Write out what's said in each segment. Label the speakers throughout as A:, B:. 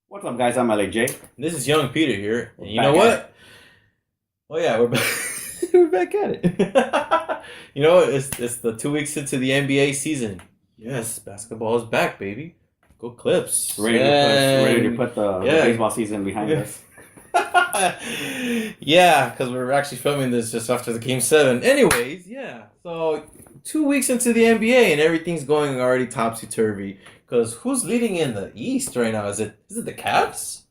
A: What's up, guys? I'm LAJ.
B: This is Young Peter here, and you
A: Back
B: know
A: at
B: what? Oh yeah, we're back. We're back at it. You know, it's the 2 weeks into the NBA season. Yes, basketball is back, baby. Go Clips!
A: Ready to put the baseball season behind us.
B: Yeah, because we're actually filming this just after the Game 7. Anyways, yeah. So 2 weeks into the NBA and everything's going already topsy-turvy. Because who's leading in the East right now? Is it the Cavs?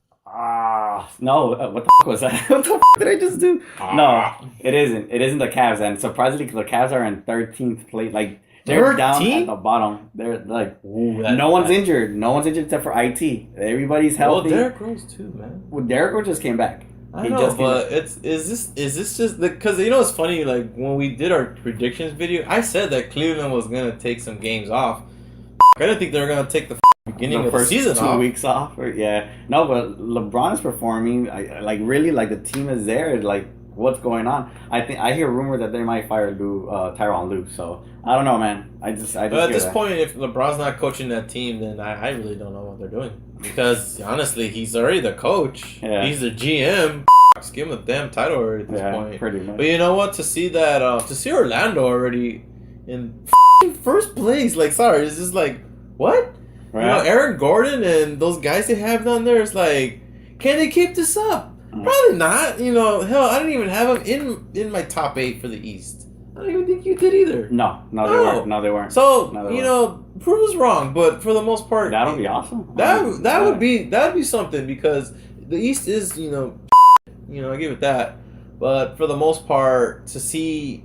A: No. What the was that? What the did I just do? No, it isn't. It isn't the Cavs. And surprisingly, the Cavs are in 13th place. Like, they're down at the bottom. They're like, no one's injured. No one's injured except for IT. Everybody's healthy.
B: Well, Derrick Rose too, man.
A: Well, Derrick Rose just came back.
B: I know, but is this just because you know it's funny? Like when we did our predictions video, I said that Cleveland was gonna take some games off. I didn't think they were gonna take the beginning of the season
A: 2 weeks off. Yeah, no, but LeBron is performing. Really, the team is there. Like, what's going on? I hear rumors that they might fire Tyronn Lue. So I don't know, man. I just. But
B: at this point, if LeBron's not coaching that team, then I really don't know what they're doing. Because honestly, he's already the coach. Yeah. He's the GM. Just give him a damn title already at this point.
A: Pretty much.
B: But you know what? To see Orlando already in first place, it's just like what? Right. You know, Aaron Gordon and those guys they have down there is like, can they keep this up? Probably not. You know, hell, I didn't even have them in my top 8 for the East. I don't even think you did either.
A: No, they weren't.
B: So prove us wrong, but for the most part,
A: that would be awesome.
B: That would be something because the East is I give it that, but for the most part, to see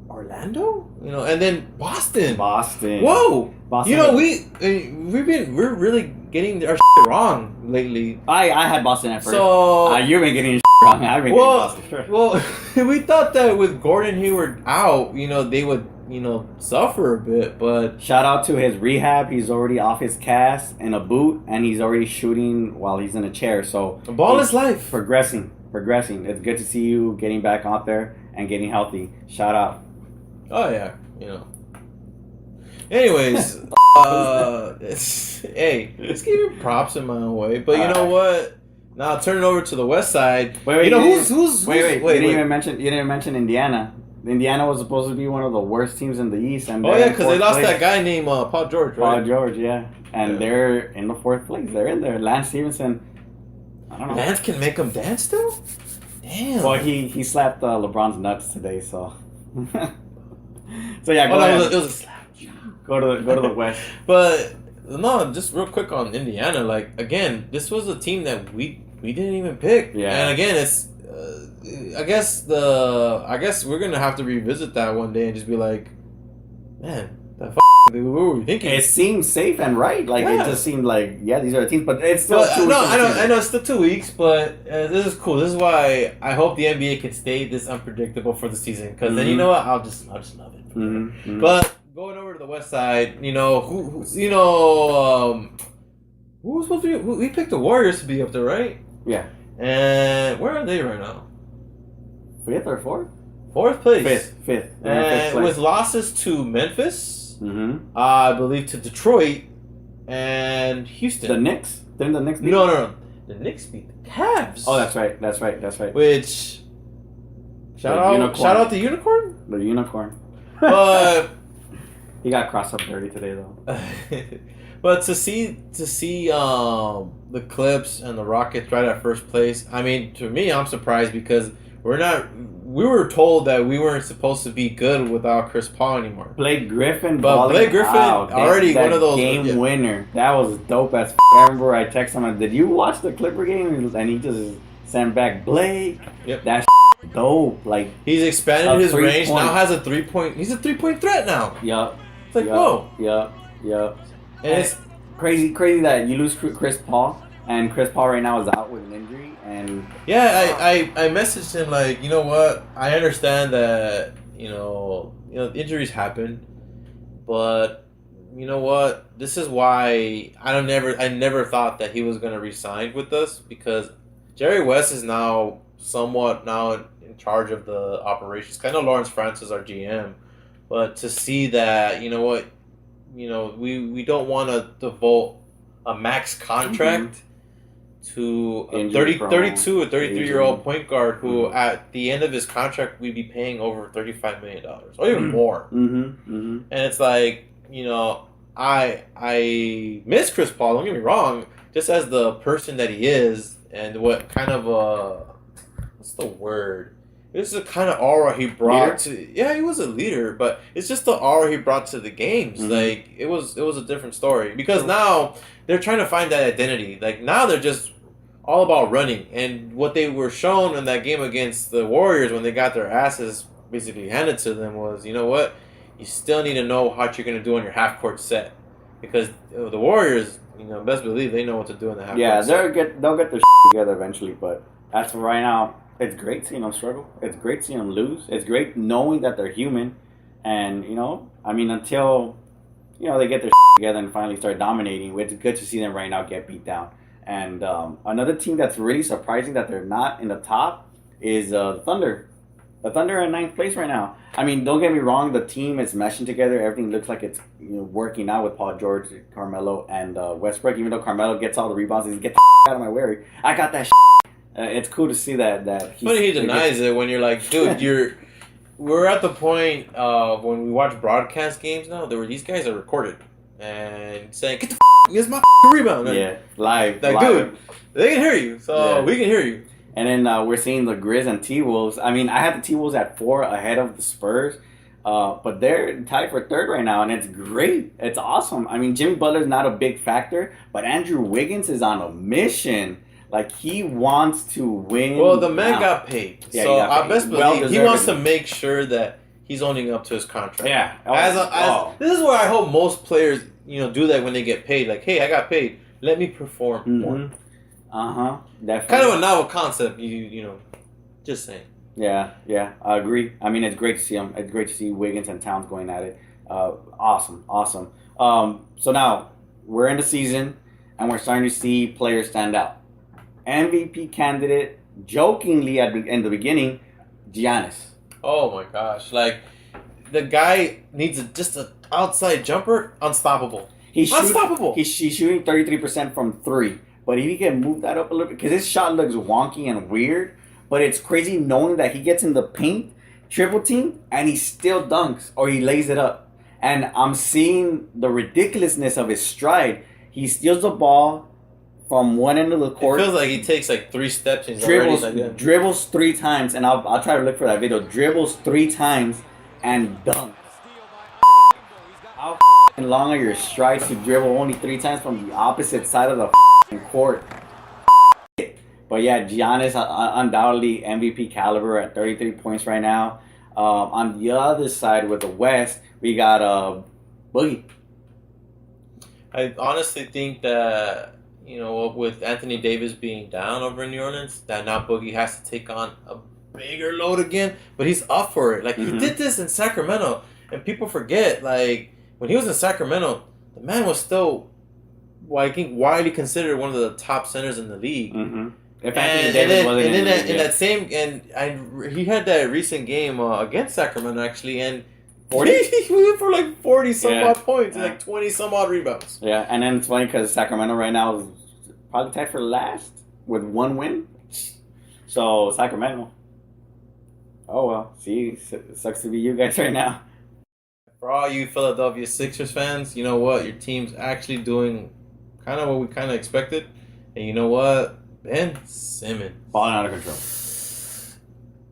B: Orlando, and then Boston. Whoa, Boston. We're really getting our shit wrong lately.
A: I had Boston at first.
B: So
A: you've been getting your shit wrong. I've been getting Boston first.
B: Well, we thought that with Gordon Hayward out, they would suffer a bit. But
A: shout out to his rehab. He's already off his cast in a boot, and he's already shooting while he's in a chair. So
B: a ball is life.
A: Progressing. It's good to see you getting back out there and getting healthy. Shout out.
B: Oh yeah, Anyways, let's give you props in my own way. But you know what? Now turn it over to the West Side.
A: Wait. You didn't even mention Indiana. Indiana was supposed to be one of the worst teams in the East, and
B: because they lost that guy named Paul George, right?
A: Paul George, yeah, and they're in the 4th place. They're in there. Lance Stevenson. I don't know.
B: Lance can make them dance still. Damn.
A: Well, he slapped LeBron's nuts today, so. So yeah,
B: it was a slap.
A: Go to the West.
B: But no, just real quick on Indiana. Again, this was a team that we didn't even pick.
A: Yeah.
B: And again, it's I guess we're gonna have to revisit that one day and just be like, man, what were we thinking?
A: It seemed safe and right. It just seemed like these are the teams, but it's still 2 weeks.
B: No, I know it's still 2 weeks, but this is cool. This is why I hope the NBA can stay this unpredictable for the season. Because then you know what, I'll just love it.
A: Mm-hmm.
B: But going over to the West Side, who was supposed to be? We picked the Warriors to be up there, right?
A: Yeah.
B: And where are they right now?
A: 5th or 4th?
B: 4th place.
A: 5th.
B: And with losses to Memphis.
A: Mm-hmm.
B: I believe to Detroit and Houston.
A: The Knicks? Didn't the Knicks beat
B: No. The Knicks beat the Cavs.
A: Oh, that's right.
B: Which shout out the Unicorn?
A: The Unicorn.
B: But
A: he got crossed up dirty today though.
B: But to see the Clips and the Rockets right at first place, I mean, to me, I'm surprised because we were told that we weren't supposed to be good without Chris Paul anymore.
A: Blake Griffin
B: already one of those
A: game winner. That was dope as I remember I texted him, did you watch the Clipper game? And he just sent back Blake.
B: Yep.
A: That's dope.
B: He's expanded his range. Now has a 3-point. He's a 3-point threat now.
A: Yup.
B: It's like whoa.
A: Yup.
B: And it's
A: crazy that you lose Chris Paul, and Chris Paul right now is out with an injury. And
B: I messaged him you know what? I understand that injuries happen, but you know what? This is why I never thought that he was gonna resign with us because Jerry West is now somewhat in charge of the operations. Kind of Lawrence Francis, our GM, but to see that we don't want to devote a max contract to a 32 or 33-year-old point guard who, at the end of his contract, we'd be paying over $35 million or even more. And it's like, I miss Chris Paul. Don't get me wrong. Just as the person that he is, and what kind of what's the word? It's the kind of aura he brought to. Yeah, he was a leader, but it's just the aura he brought to the games. Like it was a different story because now they're trying to find that identity. Like now they're just all about running, and what they were shown in that game against the Warriors when they got their asses basically handed to them was, you know what? You still need to know what you're going to do on your half-court set. Because the Warriors, best believe they know what to do in the half-court set.
A: They'll get their together eventually. But as for right now, it's great seeing them struggle. It's great seeing them lose. It's great knowing that they're human. And, until, they get their together and finally start dominating, it's good to see them right now get beat down. And another team that's really surprising that they're not in the top is the Thunder. The Thunder are in 9th place right now. I mean, don't get me wrong. The team is meshing together. Everything looks like it's working out with Paul George, Carmelo, and Westbrook. Even though Carmelo gets all the rebounds, he's get the out of my way. I got that. It's cool to see that.
B: It's funny he denies it when you're like, dude, we're at the point of when we watch broadcast games now. These guys are recorded and saying, "Get the here's my rebound."
A: Yeah, live.
B: Dude, they can hear you, so we can hear you.
A: And then we're seeing the Grizz and T-Wolves. I mean, I have the T-Wolves at 4 ahead of the Spurs. But they're tied for 3rd right now, and it's great. It's awesome. I mean, Jimmy Butler's not a big factor, but Andrew Wiggins is on a mission. Like, he wants to win.
B: Well, the man got paid. Yeah, so I best believe he wants to make sure that he's owning up to his contract.
A: Yeah.
B: This is where I hope most players, do that when they get paid. Like, hey, I got paid. Let me perform more.
A: Definitely.
B: Kind of a novel concept, just saying.
A: Yeah, I agree. I mean, it's great to see them. It's great to see Wiggins and Towns going at it. Awesome. So now, we're in the season, and we're starting to see players stand out. MVP candidate, jokingly in the beginning, Giannis.
B: Oh my gosh. Like, the guy needs just an outside jumper, unstoppable. He's unstoppable.
A: He's shooting 33% from 3. But if he can move that up a little bit, because his shot looks wonky and weird, but it's crazy knowing that he gets in the paint, triple team, and he still dunks or he lays it up. And I'm seeing the ridiculousness of his stride. He steals the ball from one end of the court.
B: It feels like he takes like 3 steps and
A: dribbles 3 times, and I'll try to look for that video. Dribbles 3 times and dunks. How long are your strides to dribble only 3 times from the opposite side of the court? But yeah, Giannis undoubtedly MVP caliber at 33 points right now. On the other side with the West, we got Boogie.
B: I honestly think that with Anthony Davis being down over in New Orleans, that now Boogie has to take on a bigger load again. But he's up for it. Like he did this in Sacramento, and people forget. Like when he was in Sacramento, the man was still, I think, widely considered one of the top centers in the league.
A: If Anthony Davis wasn't in
B: that same, he had that recent game against Sacramento actually, and 40? He went for like 40 some odd points and like 20 some odd rebounds.
A: Yeah, and then it's funny because Sacramento right now is probably tied for last with 1 win. So Sacramento. Oh well, see, it sucks to be you guys right now.
B: For all you Philadelphia Sixers fans, you know what? Your team's actually doing kind of what we kind of expected. And you know what? Ben Simmons.
A: Balling out of control.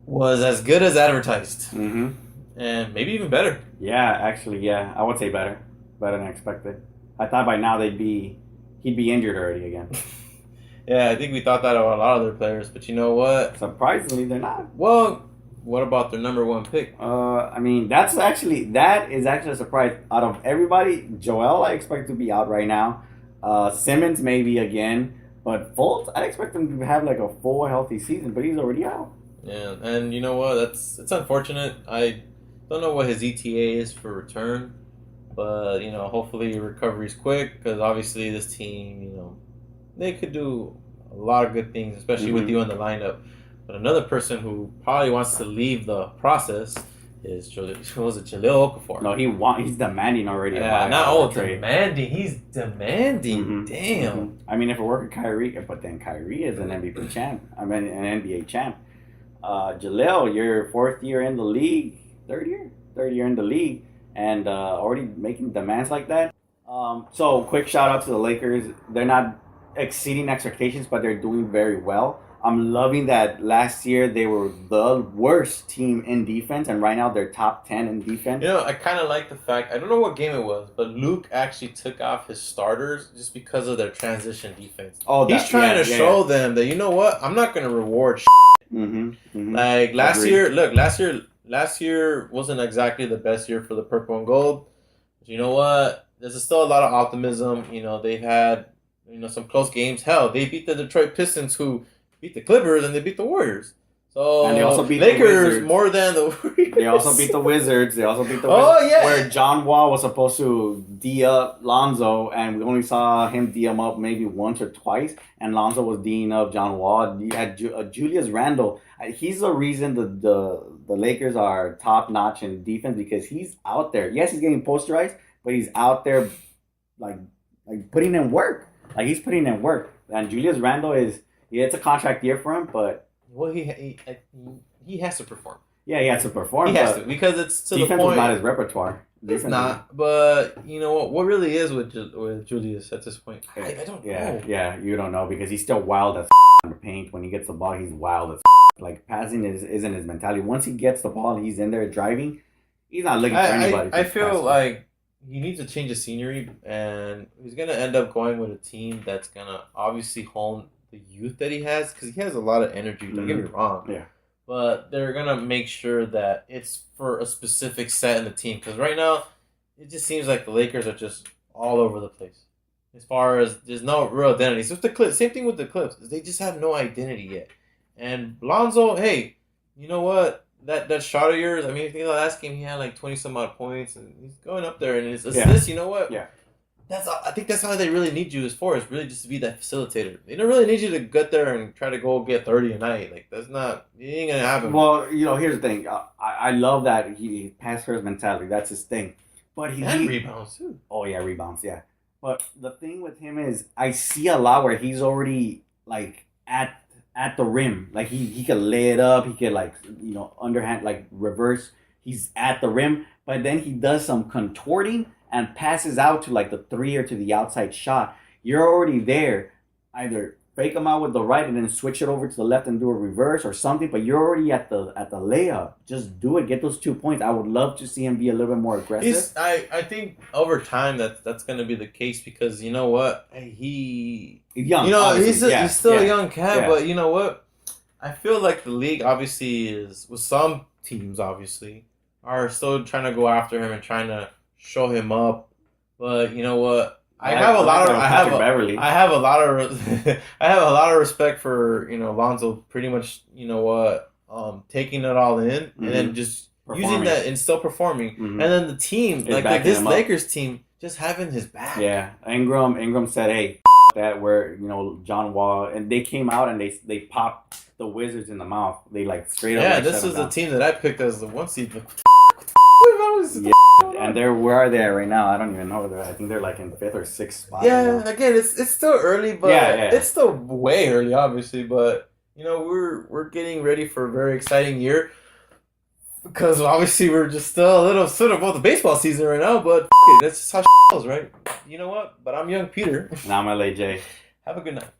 B: Was as good as advertised. And maybe even better.
A: Yeah, actually, yeah. I would say better. Better than expected. I thought by now he'd be injured already again.
B: Yeah, I think we thought that about a lot of their players. But you know what?
A: Surprisingly, they're not.
B: Well, what about their number 1 pick?
A: I mean, that is actually a surprise. Out of everybody, Joel I expect to be out right now. Simmons maybe again, but Fultz I expect him to have like a full healthy season, but he's already out.
B: Yeah, and you know what? It's unfortunate. I don't know what his ETA is for return, but hopefully recovery's quick because obviously this team, they could do a lot of good things, especially with you in the lineup. But another person who probably wants to leave the process is was it Jaleel Okafor?
A: No, he's demanding already.
B: Yeah, not demanding. He's demanding.
A: Mm-hmm.
B: Damn.
A: Mm-hmm. I mean, if it were Kyrie, but then Kyrie is an MVP champ. I mean, an NBA champ. Jaleel, your fourth year in the league, third year in the league, and already making demands like that. So quick shout out to the Lakers. They're not exceeding expectations, but they're doing very well. I'm loving that last year they were the worst team in defense, and right now they're top 10 in defense.
B: You know, I kind of like the fact, I don't know what game it was, but Luke actually took off his starters just because of their transition defense. Oh, he's trying to show them that, you know what, I'm not going to reward
A: Mm-hmm, mm-hmm.
B: Like last year wasn't exactly the best year for the purple and gold. But you know what? There's still a lot of optimism. You know, they've had, some close games. Hell, they beat the Detroit Pistons, who beat the Clippers, and they beat the Warriors. So
A: and they also beat
B: Lakers more than the Warriors.
A: They also beat the Wizards.
B: Oh yeah,
A: where John Wall was supposed to D up Lonzo, and we only saw him D him up maybe once or twice. And Lonzo was D'ing up John Wall. You had Julius Randle. He's the reason the Lakers are top notch in defense, because he's out there. Yes, he's getting posterized, but he's out there like putting in work. Like he's putting in work. And Julius Randle it's a contract year for him, but
B: he has to perform.
A: Yeah, he has to perform.
B: He has to, because it's to the point.
A: Defense was not his repertoire.
B: It's not, but you know what really is with Julius at this point? I don't know.
A: Yeah, you don't know, because he's still wild as in the paint. When he gets the ball, he's wild as like passing isn't his mentality. Once he gets the ball, he's in there driving. He's not looking for anybody.
B: I feel like he needs to change the scenery, and he's gonna end up going with a team that's gonna obviously hone the youth that he has, because he has a lot of energy. Don't get me wrong.
A: Yeah.
B: But they're going to make sure that it's for a specific set in the team. Because right now, it just seems like the Lakers are just all over the place. As far as there's no real identity. So with the Clips, same thing with the Clips. They just have no identity yet. And Lonzo, hey, you know what? That shot of yours, I mean, I think the last game he had like 20 some odd points. And he's going up there. And his assists, you know what?
A: Yeah.
B: I think that's how they really need you is really just to be that facilitator. They don't really need you to get there and try to go get 30 a night. Like, that's not, it ain't going to happen.
A: Well, here's the thing. I love that he pass first mentality. That's his thing. But he
B: rebounds too.
A: Oh, yeah, rebounds, yeah. But the thing with him is I see a lot where he's already, like, at the rim. Like, he could lay it up. He could, like, underhand, like, reverse. He's at the rim. But then he does some contorting and passes out to like the three or to the outside shot. You're already there. Either fake them out with the right and then switch it over to the left and do a reverse or something, but you're already at the layup. Just do it. Get those 2 points. I would love to see him be a little bit more aggressive.
B: I think over time that's going to be the case, because you know what? He's young. He's still a young cat, but you know what? I feel like the league obviously is, with some teams obviously, are still trying to go after him and trying to show him up, but you know what? I have a lot of respect for Lonzo. Pretty much, taking it all in and then just using that and still performing, and then the team like this Lakers team just having his back.
A: Yeah, Ingram said, "Hey, that we're John Wall," and they came out and they popped the Wizards in the mouth. They like straight up.
B: Yeah, this is the team that I picked as the 1 seed.
A: Yeah, and where are they right now? I don't even know. I think they're like in 5th or 6th spot.
B: Yeah, again, it's still early, but it's still way early, obviously. But we're getting ready for a very exciting year, because obviously we're just still a little sort of about the baseball season right now. But that's just how goes, right? You know what? But I'm young Peter.
A: Now I'm LAJ.
B: Have a good night.